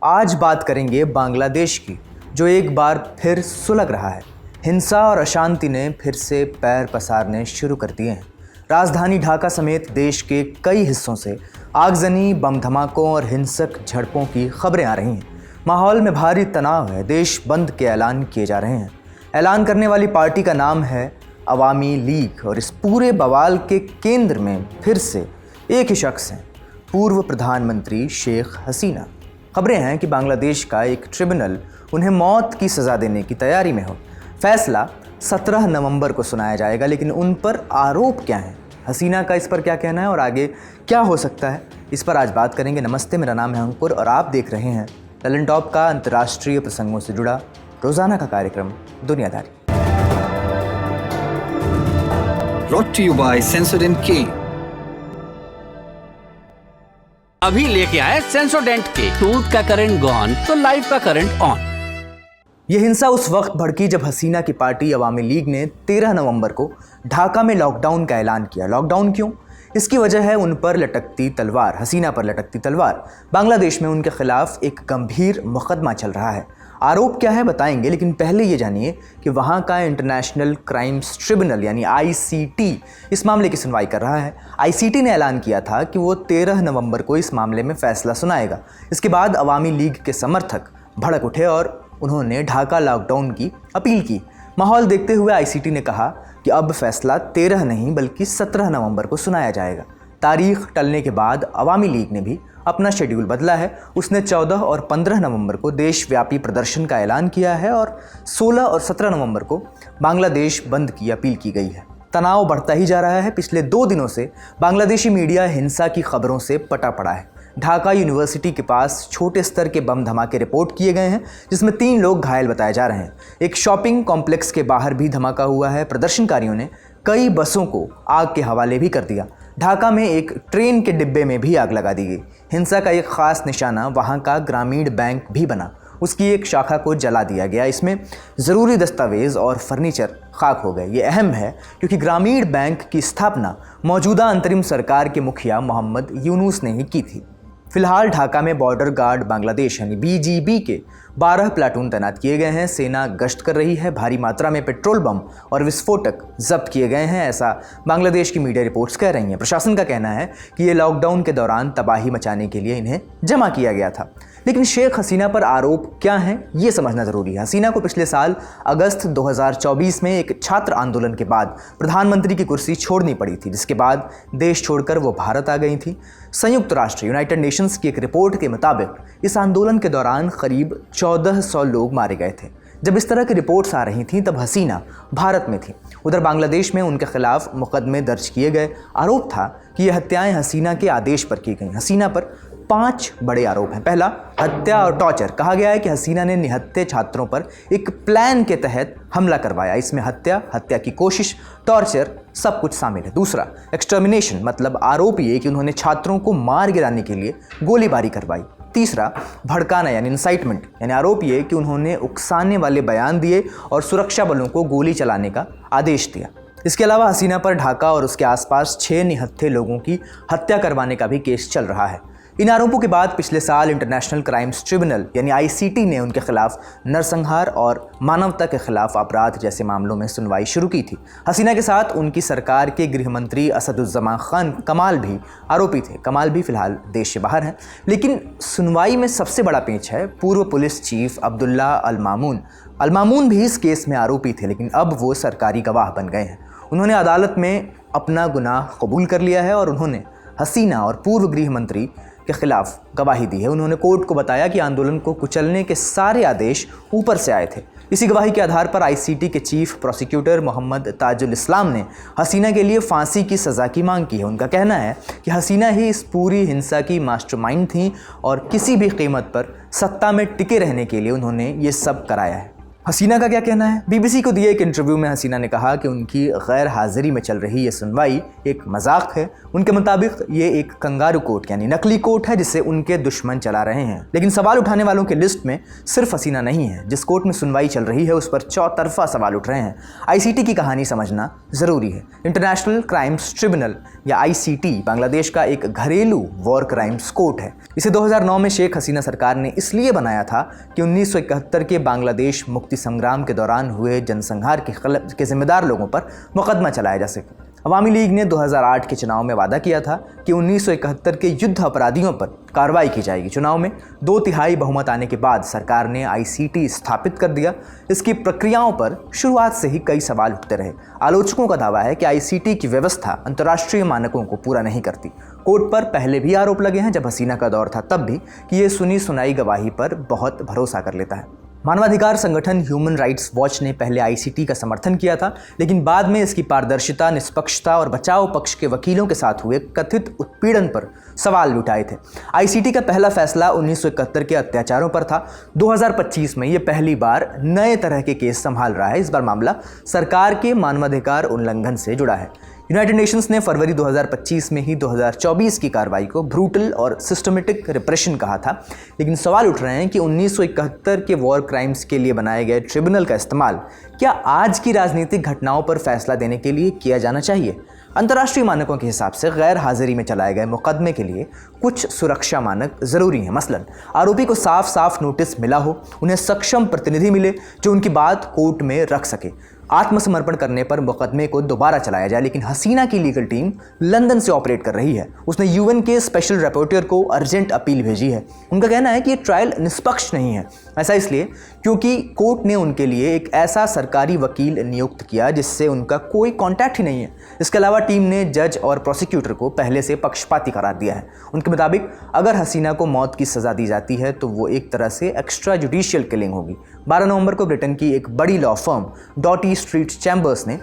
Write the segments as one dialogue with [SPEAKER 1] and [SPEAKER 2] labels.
[SPEAKER 1] आज बात करेंगे बांग्लादेश की, जो एक बार फिर सुलग रहा है। हिंसा और अशांति ने फिर से पैर पसारने शुरू कर दिए हैं। राजधानी ढाका समेत देश के कई हिस्सों से आगजनी, बम धमाकों और हिंसक झड़पों की खबरें आ रही हैं। माहौल में भारी तनाव है। देश बंद के ऐलान किए जा रहे हैं। ऐलान करने वाली पार्टी का नाम है अवामी लीग और इस पूरे बवाल के केंद्र में फिर से एक ही शख्स हैं, पूर्व प्रधानमंत्री शेख हसीना। खबरें हैं कि बांग्लादेश का एक ट्रिब्यूनल उन्हें मौत की सज़ा देने की तैयारी में हो। फैसला 17 नवंबर को सुनाया जाएगा, लेकिन उन पर आरोप क्या हैं, हसीना का इस पर क्या कहना है और आगे क्या हो सकता है, इस पर आज बात करेंगे। नमस्ते, मेरा नाम है अंकुर और आप देख रहे हैं ललन टॉप का अंतर्राष्ट्रीय प्रसंगों से जुड़ा रोजाना का कार्यक्रम दुनियादारी।
[SPEAKER 2] Brought to you by Sensodyne K।
[SPEAKER 3] अभी लेके आए सेंसोडेंट के। टूथ का करंट गॉन तो लाइफ का करंट ऑन।
[SPEAKER 1] यह हिंसा उस वक्त भड़की जब हसीना की पार्टी अवामी लीग ने 13 नवंबर को ढाका में लॉकडाउन का ऐलान किया। लॉकडाउन क्यों? इसकी वजह है उन पर लटकती तलवार, हसीना पर लटकती तलवार। बांग्लादेश में उनके खिलाफ एक गंभीर मुकदमा चल रहा है। आरोप क्या है बताएंगे, लेकिन पहले ये जानिए कि वहाँ का इंटरनेशनल क्राइम्स ट्रिब्यूनल यानी ICT इस मामले की सुनवाई कर रहा है। ICT ने ऐलान किया था कि वो 13 नवंबर को इस मामले में फैसला सुनाएगा। इसके बाद अवामी लीग के समर्थक भड़क उठे और उन्होंने ढाका लॉकडाउन की अपील की। माहौल देखते हुए ICT ने कहा कि अब फैसला 13 नहीं बल्कि 17 नवंबर को सुनाया जाएगा। तारीख टलने के बाद अवामी लीग ने भी अपना शेड्यूल बदला है। उसने 14 और 15 नवंबर को देशव्यापी प्रदर्शन का ऐलान किया है और 16 और 17 नवंबर को बांग्लादेश बंद की अपील की गई है। तनाव बढ़ता ही जा रहा है। पिछले 2 दिनों से बांग्लादेशी मीडिया हिंसा की खबरों से पटा पड़ा है। ढाका यूनिवर्सिटी के पास छोटे स्तर के बम धमाके रिपोर्ट किए गए हैं, जिसमें 3 लोग घायल बताए जा रहे हैं। एक शॉपिंग कॉम्प्लेक्स के बाहर भी धमाका हुआ है। प्रदर्शनकारियों ने कई बसों को आग के हवाले भी कर दिया। ढाका में एक ट्रेन के डिब्बे में भी आग लगा दी गई। हिंसा का एक खास निशाना वहाँ का ग्रामीण बैंक भी बना। उसकी एक शाखा को जला दिया गया। इसमें ज़रूरी दस्तावेज़ और फर्नीचर खाक हो गए। ये अहम है क्योंकि ग्रामीण बैंक की स्थापना मौजूदा अंतरिम सरकार के मुखिया मोहम्मद यूनुस ने ही की थी। फिलहाल ढाका में बॉर्डर गार्ड बांग्लादेश यानी BGB के 12 प्लाटून तैनात किए गए हैं। सेना गश्त कर रही है। भारी मात्रा में पेट्रोल बम और विस्फोटक जब्त किए गए हैं, ऐसा बांग्लादेश की मीडिया रिपोर्ट्स कह रही हैं। प्रशासन का कहना है कि ये लॉकडाउन के दौरान तबाही मचाने के लिए इन्हें जमा किया गया था। लेकिन शेख हसीना पर आरोप क्या हैं, ये समझना ज़रूरी है। हसीना को पिछले साल अगस्त 2024 में एक छात्र आंदोलन के बाद प्रधानमंत्री की कुर्सी छोड़नी पड़ी थी, जिसके बाद देश छोड़कर वो भारत आ गई थी। संयुक्त राष्ट्र यूनाइटेड नेशंस की एक रिपोर्ट के मुताबिक इस आंदोलन के दौरान करीब 1400 लोग मारे गए थे। जब इस तरह की रिपोर्ट्स आ रही थीं तब हसीना भारत में थी। उधर बांग्लादेश में उनके खिलाफ मुकदमे दर्ज किए गए। आरोप था कि ये हत्याएं हसीना के आदेश पर की गई। हसीना पर 5 बड़े आरोप हैं। पहला, हत्या और टॉर्चर। कहा गया है कि हसीना ने निहत्थे छात्रों पर एक प्लान के तहत हमला करवाया। इसमें हत्या की कोशिश, टॉर्चर सब कुछ शामिल है। दूसरा, एक्सटर्मिनेशन, मतलब आरोप ये कि उन्होंने छात्रों को मार गिराने के लिए गोलीबारी करवाई। तीसरा, भड़काना यानी इंसाइटमेंट, यानी आरोप ये कि उन्होंने उकसाने वाले बयान दिए और सुरक्षा बलों को गोली चलाने का आदेश दिया। इसके अलावा हसीना पर ढाका और उसके आसपास 6 निहत्थे लोगों की हत्या करवाने का भी केस चल रहा है। इन आरोपों के बाद पिछले साल इंटरनेशनल क्राइम्स ट्रिब्यूनल यानी ICT ने उनके खिलाफ नरसंहार और मानवता के खिलाफ अपराध जैसे मामलों में सुनवाई शुरू की थी। हसीना के साथ उनकी सरकार के गृह मंत्री असदुज्जमान खान कमाल भी आरोपी थे। कमाल भी फिलहाल देश से बाहर हैं। लेकिन सुनवाई में सबसे बड़ा पेंच है पूर्व पुलिस चीफ अब्दुल्ला अल मामून। अल मामून भी इस केस में आरोपी थे, लेकिन अब वो सरकारी गवाह बन गए हैं। उन्होंने अदालत में अपना गुनाह कबूल कर लिया है और उन्होंने हसीना और पूर्व गृह मंत्री के खिलाफ गवाही दी है। उन्होंने कोर्ट को बताया कि आंदोलन को कुचलने के सारे आदेश ऊपर से आए थे। इसी गवाही के आधार पर ICT के चीफ प्रोसिक्यूटर मोहम्मद ताजुल इस्लाम ने हसीना के लिए फांसी की सज़ा की मांग की है। उनका कहना है कि हसीना ही इस पूरी हिंसा की मास्टरमाइंड थी और किसी भी कीमत पर सत्ता में टिके रहने के लिए उन्होंने ये सब कराया है। हसीना का क्या कहना है? बीबीसी को दिए एक इंटरव्यू में हसीना ने कहा कि उनकी गैर हाजिरी में चल रही ये सुनवाई एक मजाक है। उनके मुताबिक ये एक कंगारू कोर्ट यानी नकली कोर्ट है जिसे उनके दुश्मन चला रहे हैं। लेकिन सवाल उठाने वालों की लिस्ट में सिर्फ हसीना नहीं है। जिस कोर्ट में सुनवाई चल रही है उस पर चौतरफा सवाल उठ रहे हैं। आईसीटी की कहानी समझना जरूरी है। इंटरनेशनल क्राइम्स ट्रिब्यूनल या आईसीटी बांग्लादेश का एक घरेलू वॉर क्राइम्स कोर्ट है। इसे 2009 में शेख हसीना सरकार ने इसलिए बनाया था कि 1971 के बांग्लादेश मुक्ति संग्राम के दौरान हुए जनसंहार के जिम्मेदार लोगों पर मुकदमा चलाया जा सके। अवामी लीग ने 2008 के चुनाव में वादा किया था कि 1971 के युद्ध अपराधियों पर कार्रवाई की जाएगी। चुनाव में 2/3 बहुमत आने के बाद सरकार ने आईसीटी स्थापित कर दिया। इसकी प्रक्रियाओं पर शुरुआत से ही कई सवाल उठते रहे। आलोचकों का दावा है कि आईसीटी की व्यवस्था अंतर्राष्ट्रीय मानकों को पूरा नहीं करती। कोर्ट पर पहले भी आरोप लगे हैं, जब हसीना का दौर था तब भी, कि ये सुनी सुनाई गवाही पर बहुत भरोसा कर लेता है। मानवाधिकार संगठन ह्यूमन राइट्स वॉच ने पहले आईसीटी का समर्थन किया था, लेकिन बाद में इसकी पारदर्शिता, निष्पक्षता और बचाव पक्ष के वकीलों के साथ हुए कथित उत्पीड़न पर सवाल उठाए थे। आईसीटी का पहला फैसला 1971 के अत्याचारों पर था। 2025 में ये पहली बार नए तरह के केस संभाल रहा है। इस बार मामला सरकार के मानवाधिकार उल्लंघन से जुड़ा है। यूनाइटेड नेशंस ने फरवरी 2025 में ही 2024 की कार्रवाई को ब्रूटल और सिस्टमेटिक रिप्रेशन कहा था। लेकिन सवाल उठ रहे हैं कि 1971 के वॉर क्राइम्स के लिए बनाए गए ट्रिब्यूनल का इस्तेमाल क्या आज की राजनीतिक घटनाओं पर फैसला देने के लिए किया जाना चाहिए? अंतर्राष्ट्रीय मानकों के हिसाब से गैर हाजिरी में चलाए गए मुकदमे के लिए कुछ सुरक्षा मानक जरूरी हैं। मसलन आरोपी को साफ साफ नोटिस मिला हो, उन्हें सक्षम प्रतिनिधि मिले जो उनकी बात कोर्ट में रख सके, आत्मसमर्पण करने पर मुकदमे को दोबारा चलाया जाए। लेकिन हसीना की लीगल टीम लंदन से ऑपरेट कर रही है। उसने यूएन के स्पेशल रिपोर्टर को अर्जेंट अपील भेजी है। उनका कहना है कि ये ट्रायल निष्पक्ष नहीं है। ऐसा इसलिए क्योंकि कोर्ट ने उनके लिए एक ऐसा सरकारी वकील नियुक्त किया जिससे उनका कोई कॉन्टैक्ट ही नहीं है। इसके अलावा टीम ने जज और प्रोसिक्यूटर को पहले से पक्षपाती करार दिया है। उनके मुताबिक अगर हसीना को मौत की सज़ा दी जाती है तो वो एक तरह से एक्स्ट्रा जुडिशियल किलिंग होगी। 12 नवंबर को ब्रिटेन की एक बड़ी लॉ फर्म डॉटी स्ट्रीट चैम्बर्स ने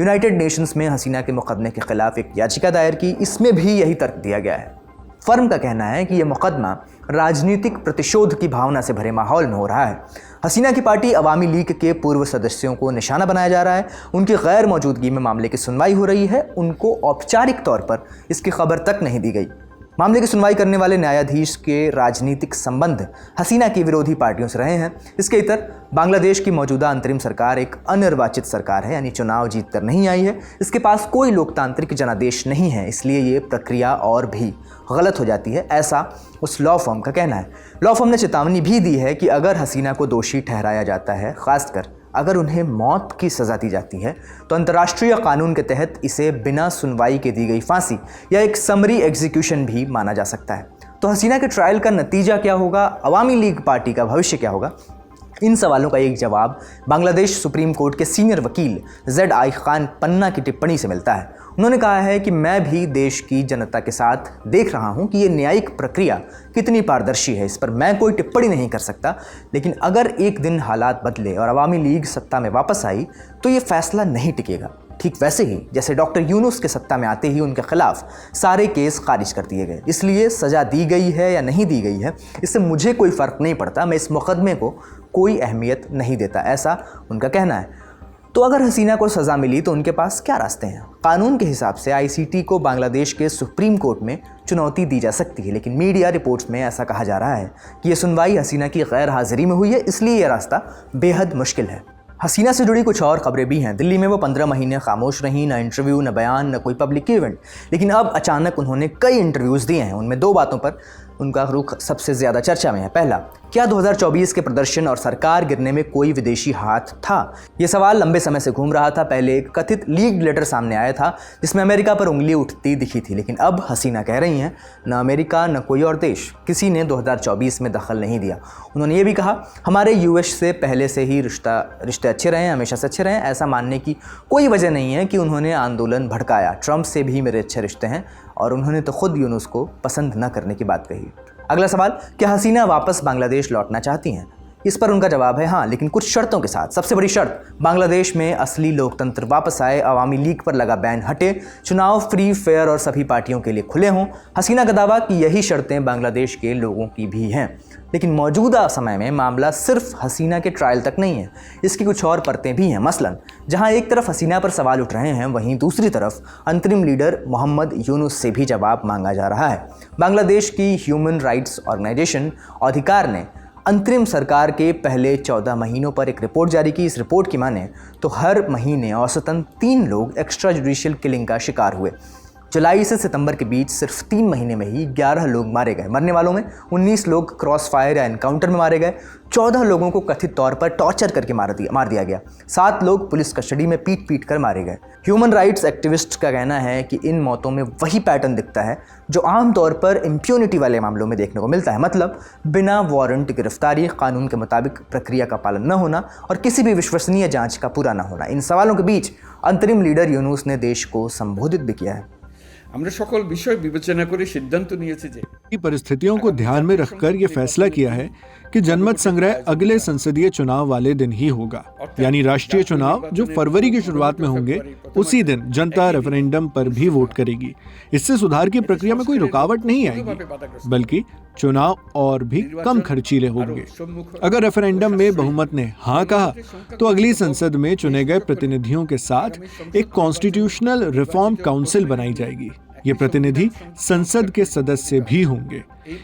[SPEAKER 1] यूनाइटेड नेशंस में हसीना के मुकदमे के खिलाफ एक याचिका दायर की। इसमें भी यही तर्क दिया गया है। फर्म का कहना है कि यह मुकदमा राजनीतिक प्रतिशोध की भावना से भरे माहौल में हो रहा है। हसीना की पार्टी अवामी लीग के पूर्व सदस्यों को निशाना बनाया जा रहा है। उनकी गैर मौजूदगी में मामले की सुनवाई हो रही है। उनको औपचारिक तौर पर इसकी खबर तक नहीं दी गई। मामले की सुनवाई करने वाले न्यायाधीश के राजनीतिक संबंध हसीना की विरोधी पार्टियों से रहे हैं। इसके इतर बांग्लादेश की मौजूदा अंतरिम सरकार एक अनिर्वाचित सरकार है, यानी चुनाव जीतकर नहीं आई है। इसके पास कोई लोकतांत्रिक जनादेश नहीं है, इसलिए ये प्रक्रिया और भी गलत हो जाती है, ऐसा उस लॉ फर्म का कहना है। लॉ फर्म ने चेतावनी भी दी है कि अगर हसीना को दोषी ठहराया जाता है, खासकर अगर उन्हें मौत की सज़ा दी जाती है, तो अंतर्राष्ट्रीय कानून के तहत इसे बिना सुनवाई के दी गई फांसी या एक समरी एग्जीक्यूशन भी माना जा सकता है। तो हसीना के ट्रायल का नतीजा क्या होगा? अवामी लीग पार्टी का भविष्य क्या होगा? इन सवालों का एक जवाब बांग्लादेश सुप्रीम कोर्ट के सीनियर वकील ZI खान पन्ना की टिप्पणी से मिलता है। उन्होंने कहा है कि मैं भी देश की जनता के साथ देख रहा हूं कि ये न्यायिक प्रक्रिया कितनी पारदर्शी है। इस पर मैं कोई टिप्पणी नहीं कर सकता, लेकिन अगर एक दिन हालात बदले और अवामी लीग सत्ता में वापस आई तो ये फैसला नहीं टिकेगा। ठीक वैसे ही जैसे डॉक्टर यूनुस के सत्ता में आते ही उनके खिलाफ सारे केस खारिज कर दिए गए। इसलिए सज़ा दी गई है या नहीं दी गई है, इससे मुझे कोई फ़र्क नहीं पड़ता। मैं इस मुकदमे को कोई अहमियत नहीं देता, ऐसा उनका कहना है। तो अगर हसीना को सज़ा मिली तो उनके पास क्या रास्ते हैं? कानून के हिसाब से आईसीटी को बांग्लादेश के सुप्रीम कोर्ट में चुनौती दी जा सकती है, लेकिन मीडिया रिपोर्ट्स में ऐसा कहा जा रहा है कि यह सुनवाई हसीना की गैर हाजिरी में हुई है, इसलिए यह रास्ता बेहद मुश्किल है। हसीना से जुड़ी कुछ और खबरें भी हैं। दिल्ली में वो 15 महीने खामोश रहीं, न इंटरव्यू, न बयान, न कोई पब्लिक इवेंट। लेकिन अब अचानक उन्होंने कई इंटरव्यूज़ दिए हैं। उनमें 2 बातों पर उनका रुख सबसे ज़्यादा चर्चा में है। पहला, क्या 2024 के प्रदर्शन और सरकार गिरने में कोई विदेशी हाथ था? ये सवाल लंबे समय से घूम रहा था। पहले एक कथित लीक्ड लेटर सामने आया था जिसमें अमेरिका पर उंगली उठती दिखी थी, लेकिन अब हसीना कह रही हैं न अमेरिका न कोई और देश, किसी ने 2024 में दखल नहीं दिया। उन्होंने ये भी कहा, हमारे यूएस से पहले से ही रिश्ते अच्छे रहे हैं, हमेशा से अच्छे रहे हैं। ऐसा मानने की कोई वजह नहीं है कि उन्होंने आंदोलन भड़काया। ट्रंप से भी मेरे अच्छे रिश्ते हैं और उन्होंने तो खुद यूनुस को पसंद न करने की बात कही। अगला सवाल, क्या हसीना वापस बांग्लादेश लौटना चाहती हैं? इस पर उनका जवाब है हाँ, लेकिन कुछ शर्तों के साथ। सबसे बड़ी शर्त, बांग्लादेश में असली लोकतंत्र वापस आए, अवामी लीग पर लगा बैन हटे, चुनाव फ्री, फेयर और सभी पार्टियों के लिए खुले हों। हसीना का दावा कि यही शर्तें बांग्लादेश के लोगों की भी हैं। लेकिन मौजूदा समय में मामला सिर्फ हसीना के ट्रायल तक नहीं है, इसकी कुछ और परतें भी हैं। मसलन जहां एक तरफ हसीना पर सवाल उठ रहे हैं, वहीं दूसरी तरफ अंतरिम लीडर मोहम्मद यूनुस से भी जवाब मांगा जा रहा है। बांग्लादेश की ह्यूमन राइट्स ऑर्गेनाइजेशन अधिकार ने अंतरिम सरकार के पहले 14 महीनों पर एक रिपोर्ट जारी की। इस रिपोर्ट की माने तो हर महीने औसतन 3 लोग एक्स्ट्रा जुडिशियल किलिंग का शिकार हुए। जुलाई से सितंबर के बीच सिर्फ 3 महीने में ही 11 लोग मारे गए। मरने वालों में 19 लोग क्रॉस फायर या एनकाउंटर में मारे गए। 14 लोगों को कथित तौर पर टॉर्चर करके मार दिया गया। 7 लोग पुलिस कस्टडी में पीट कर मारे गए। ह्यूमन राइट्स एक्टिविस्ट का कहना है कि इन मौतों में वही पैटर्न दिखता है जो आमतौर पर इम्प्यूनिटी वाले मामलों में देखने को मिलता है, मतलब बिना वारंट गिरफ्तारी, कानून के मुताबिक प्रक्रिया का पालन न होना और किसी भी विश्वसनीय जांच का पूरा न होना। इन सवालों के बीच अंतरिम लीडर यूनुस ने देश को संबोधित भी किया है।
[SPEAKER 4] আমরা সকল বিষয় বিবেচনা করে সিদ্ধান্ত নিয়েছি যে
[SPEAKER 5] परिस्थितियों को ध्यान में रखकर ये फैसला किया है कि जनमत संग्रह अगले संसदीय चुनाव वाले दिन ही होगा, यानी राष्ट्रीय चुनाव जो फरवरी की शुरुआत में होंगे उसी दिन जनता रेफरेंडम पर भी वोट करेगी। इससे सुधार की प्रक्रिया में कोई रुकावट नहीं आएगी, बल्कि चुनाव और भी कम खर्चीले होंगे। अगर रेफरेंडम में बहुमत ने हाँ कहा तो अगली संसद में चुने गए प्रतिनिधियों के साथ एक कॉन्स्टिट्यूशनल रिफॉर्म काउंसिल बनाई जाएगी। ये प्रतिनिधि संसद के सदस्य भी होंगे।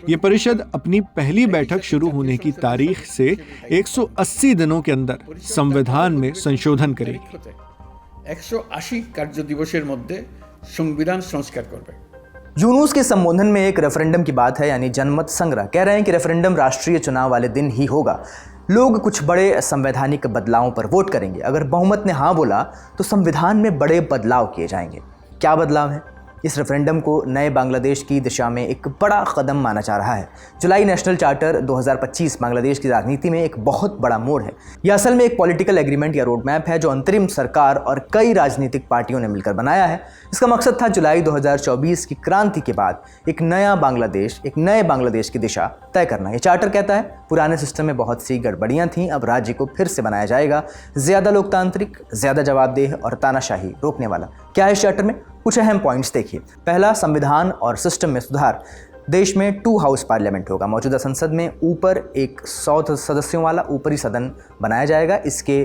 [SPEAKER 5] ये परिषद अपनी पहली बैठक शुरू होने की तारीख से 180 दिनों के अंदर संविधान में संशोधन करेगी।
[SPEAKER 4] 180 कार्य दिवसेर मध्य संविधान संस्कार करबे।
[SPEAKER 1] यूनुस के संबोधन में एक रेफरेंडम की बात है, यानी जनमत संग्रह। कह रहे हैं कि रेफरेंडम राष्ट्रीय चुनाव वाले दिन ही होगा। लोग कुछ बड़े संवैधानिक बदलावों पर वोट करेंगे। अगर बहुमत ने हाँ बोला तो संविधान में बड़े बदलाव किए जाएंगे। क्या बदलाव है? इस रेफरेंडम को नए बांग्लादेश की दिशा में एक बड़ा कदम माना जा रहा है। जुलाई नेशनल चार्टर 2025 बांग्लादेश की राजनीति में एक बहुत बड़ा मोड़ है। यह असल में एक पॉलिटिकल एग्रीमेंट या रोड मैप है जो अंतरिम सरकार और कई राजनीतिक पार्टियों ने मिलकर बनाया है। इसका मकसद था जुलाई 2024 की क्रांति के बाद एक नया बांग्लादेश, एक नए बांग्लादेश की दिशा तय करना। ये चार्टर कहता है पुराने सिस्टम में बहुत सी गड़बड़ियां थीं, अब राज्य को फिर से बनाया जाएगा, ज़्यादा लोकतांत्रिक, ज़्यादा जवाबदेह और तानाशाही रोकने वाला। क्या है इस चार्टर में? कुछ अहम पॉइंट्स देखिए। पहला, संविधान और सिस्टम में सुधार। देश में 2 हाउस पार्लियामेंट होगा। मौजूदा संसद में ऊपर एक 100 सदस्यों वाला ऊपरी सदन बनाया जाएगा। इसके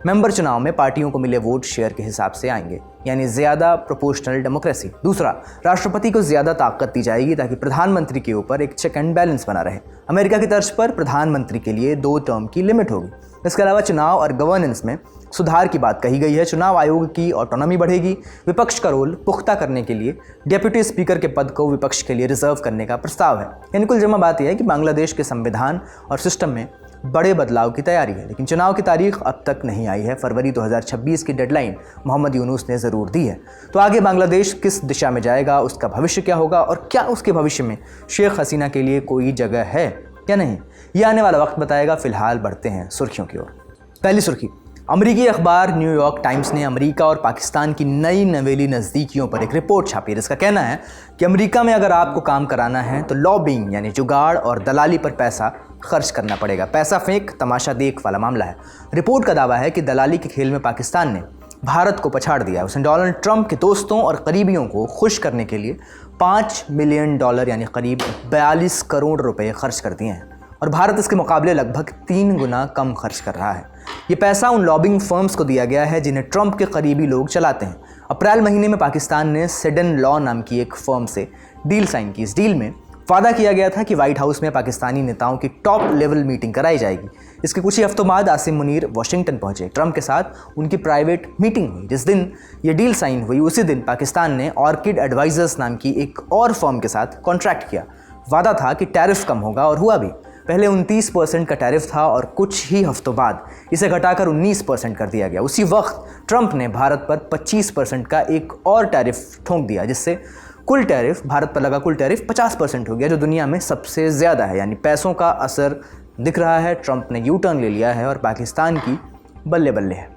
[SPEAKER 1] मेंबर चुनाव में पार्टियों को मिले वोट शेयर के हिसाब से आएंगे, यानी ज़्यादा प्रोपोर्शनल डेमोक्रेसी। दूसरा, राष्ट्रपति को ज़्यादा ताकत दी जाएगी ताकि प्रधानमंत्री के ऊपर एक चेक एंड बैलेंस बना रहे। अमेरिका की तर्ज पर प्रधानमंत्री के लिए 2 टर्म की लिमिट होगी। इसके अलावा चुनाव और गवर्नेंस में सुधार की बात कही गई है। चुनाव आयोग की ऑटोनॉमी बढ़ेगी। विपक्ष का रोल पुख्ता करने के लिए डेप्यूटी स्पीकर के पद को विपक्ष के लिए रिजर्व करने का प्रस्ताव है। यानी कुल जमा बात यह है कि बांग्लादेश के संविधान और सिस्टम में बड़े बदलाव की तैयारी है। लेकिन चुनाव की तारीख अब तक नहीं आई है। फरवरी 2026 की डेडलाइन मोहम्मद यूनुस ने ज़रूर दी है। तो आगे बांग्लादेश किस दिशा में जाएगा, उसका भविष्य क्या होगा और क्या उसके भविष्य में शेख हसीना के लिए कोई जगह है या नहीं, ये आने वाला वक्त बताएगा। फिलहाल बढ़ते हैं सुर्खियों की ओर। पहली सुर्खी, अमरीकी अखबार न्यूयॉर्क टाइम्स ने अमेरिका और पाकिस्तान की नई नवेली नज़दीकियों पर एक रिपोर्ट छापी है जिसका कहना है कि अमेरिका में अगर आपको काम कराना है तो लॉबिंग यानी जुगाड़ और दलाली पर पैसा खर्च करना पड़ेगा। पैसा फेंक तमाशा देख वाला मामला है। रिपोर्ट का दावा है कि दलाली के खेल में पाकिस्तान ने भारत को पछाड़ दिया। उसने डोनाल्ड ट्रंप के दोस्तों और करीबियों को खुश करने के लिए $5 मिलियन यानी करीब 42 करोड़ रुपए खर्च कर दिए हैं और भारत इसके मुकाबले लगभग 3 गुना कम खर्च कर रहा है। ये पैसा उन लॉबिंग फर्म्स को दिया गया है जिन्हें ट्रंप के करीबी लोग चलाते हैं। अप्रैल महीने में पाकिस्तान ने सिडन लॉ नाम की एक फर्म से डील साइन की। इस डील में वादा किया गया था कि व्हाइट हाउस में पाकिस्तानी नेताओं की टॉप लेवल मीटिंग कराई जाएगी। इसके कुछ ही हफ्तों बाद आसिम मुनीर वाशिंगटन पहुंचे। ट्रंप के साथ उनकी प्राइवेट मीटिंग हुई। जिस दिन ये डील साइन हुई उसी दिन पाकिस्तान ने ऑर्किड एडवाइजर्स नाम की एक और फर्म के साथ कॉन्ट्रैक्ट किया। वादा था कि टैरिफ कम होगा और हुआ भी। पहले 29% का टैरिफ था और कुछ ही हफ्तों बाद इसे घटाकर 19% कर दिया गया। उसी वक्त ट्रंप ने भारत पर 25% का एक और टैरिफ ठोंक दिया, जिससे कुल टैरिफ, भारत पर लगा कुल टैरिफ 50% हो गया, जो दुनिया में सबसे ज़्यादा है। यानी पैसों का असर दिख रहा है। ट्रंप ने यू टर्न ले लिया है और पाकिस्तान की बल्ले बल्ले है।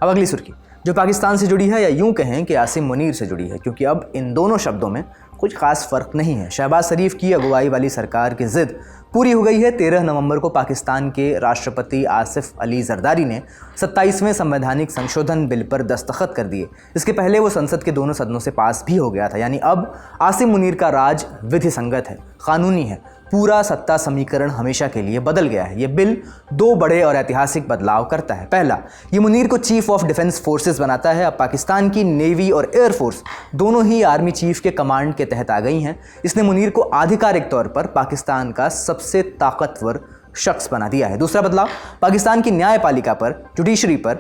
[SPEAKER 1] अब अगली सुर्खी जो पाकिस्तान से जुड़ी है, या यूं कहें कि आसिम मुनीर से जुड़ी है, क्योंकि अब इन दोनों शब्दों में कुछ खास फर्क नहीं है। शहबाज शरीफ की अगुवाई वाली सरकार की जिद पूरी हो गई है। 13 नवंबर को पाकिस्तान के राष्ट्रपति आसिफ अली जरदारी ने 27वें संवैधानिक संशोधन बिल पर दस्तखत कर दिए। इसके पहले वो संसद के दोनों सदनों से पास भी हो गया था। यानी अब आसिम मुनीर का राज विधि संगत है, कानूनी है। पूरा सत्ता समीकरण हमेशा के लिए बदल गया है। ये बिल 2 बड़े और ऐतिहासिक बदलाव करता है। पहला, ये मुनीर को चीफ ऑफ डिफेंस फोर्सेस बनाता है। अब पाकिस्तान की नेवी और एयर फोर्स दोनों ही आर्मी चीफ के कमांड के तहत आ गई हैं। इसने मुनीर को आधिकारिक तौर पर पाकिस्तान का सबसे ताकतवर शख्स बना दिया है। दूसरा बदलाव पाकिस्तान की न्यायपालिका पर, जुडिशरी पर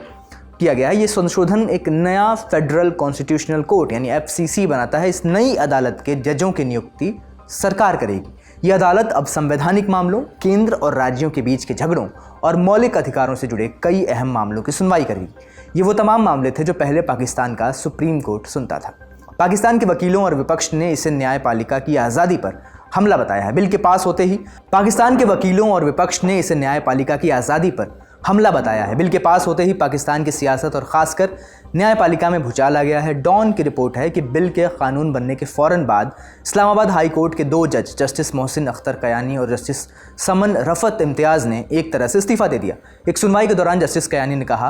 [SPEAKER 1] किया गया है। ये संशोधन एक नया फेडरल कॉन्स्टिट्यूशनल कोर्ट यानी FCC बनाता है। इस नई अदालत के जजों की नियुक्ति सरकार करेगी। यह अदालत अब संवैधानिक मामलों, केंद्र और राज्यों के बीच के झगड़ों और मौलिक अधिकारों से जुड़े कई अहम मामलों की सुनवाई करेगी। ये वो तमाम मामले थे जो पहले पाकिस्तान का सुप्रीम कोर्ट सुनता था। पाकिस्तान के वकीलों और विपक्ष ने इसे न्यायपालिका की आज़ादी पर हमला बताया है। बिल के पास होते ही पाकिस्तान के वकीलों और विपक्ष ने इसे न्यायपालिका की आज़ादी पर हमला बताया है। बिल के पास होते ही पाकिस्तान की सियासत और ख़ासकर न्यायपालिका में भूचाल आ गया है। डॉन की रिपोर्ट है कि बिल के कानून बनने के फ़ौरन बाद इस्लामाबाद हाई कोर्ट के 2 जज जस्टिस मोहसिन अख्तर कयानी और जस्टिस समन रफ़त इम्तियाज़ ने एक तरह से इस्तीफ़ा दे दिया। एक सुनवाई के दौरान जस्टिस कयानी ने कहा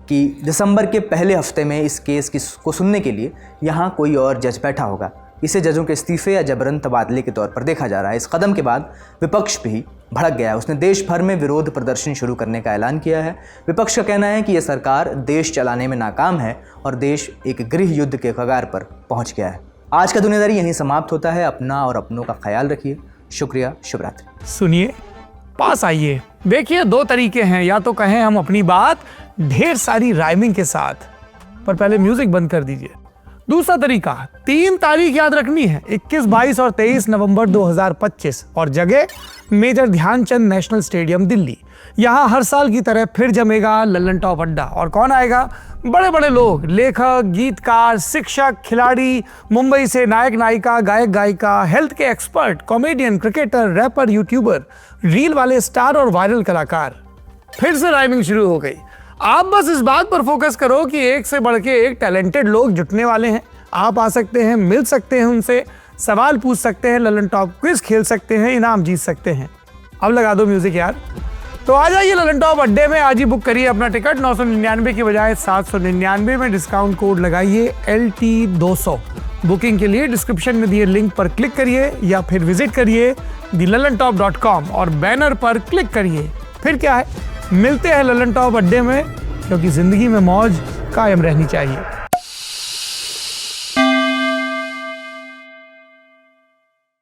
[SPEAKER 1] कि दिसंबर के पहले हफ्ते में इस केस को सुनने के लिए यहाँ कोई और जज बैठा होगा। इसे जजों के इस्तीफे या जबरन तबादले के तौर पर देखा जा रहा है। इस कदम के बाद विपक्ष भी भड़क गया है। उसने देश भर में विरोध प्रदर्शन शुरू करने का ऐलान किया है। विपक्ष का कहना है कि यह सरकार देश चलाने में नाकाम है और देश एक गृह युद्ध के कगार पर पहुंच गया है। आज का दुनियादारी यहीं समाप्त होता है। अपना और अपनों का ख्याल रखिए। शुक्रिया, शुभ रात्रि।
[SPEAKER 6] सुनिए, पास आइए। देखिए, 2 तरीके हैं। या तो कहें हम अपनी बात ढेर सारी राइमिंग के साथ, पर पहले म्यूजिक बंद कर दीजिए। दूसरा तरीका, 3 तारीख याद रखनी है, 21, 22 और 23 नवंबर 2025 और जगह major Dhyanchand national stadium Delhi. यहाँ हर साल की तरह फिर जमेगा लल्लन टॉप अड्डा। और कौन आएगा? बड़े बड़े लोग, लेखक, गीतकार, शिक्षक, खिलाड़ी, मुंबई से नायक नायिका, गायक गायिका, हेल्थ के expert, comedian, cricketer, rapper, YouTuber, reel वाले स्टार और वायरल कलाकार। फिर से राइमिंग शुरू हो गई। आप बस इस बात पर फोकस करो कि एक से बढ़ के एक टैलेंटेड लोग जुटने वाले हैं। आप आ सकते हैं, मिल सकते हैं उनसे, सवाल पूछ सकते हैं, लल्लन टॉप क्विज खेल सकते हैं, इनाम जीत सकते हैं। अब लगा दो म्यूजिक यार। तो आ जाइए लल्लन टॉप अड्डे में, आज ही बुक करिए अपना टिकट। 999 की बजाय 799 में डिस्काउंट कोड लगाइए LT200। बुकिंग के लिए डिस्क्रिप्शन में दिए लिंक पर क्लिक करिए या फिर विजिट करिए thelallanTop.com और बैनर पर क्लिक करिए। फिर क्या है, मिलते हैं लल्लन टॉप अड्डे में, क्योंकि जिंदगी में मौज कायम रहनी चाहिए।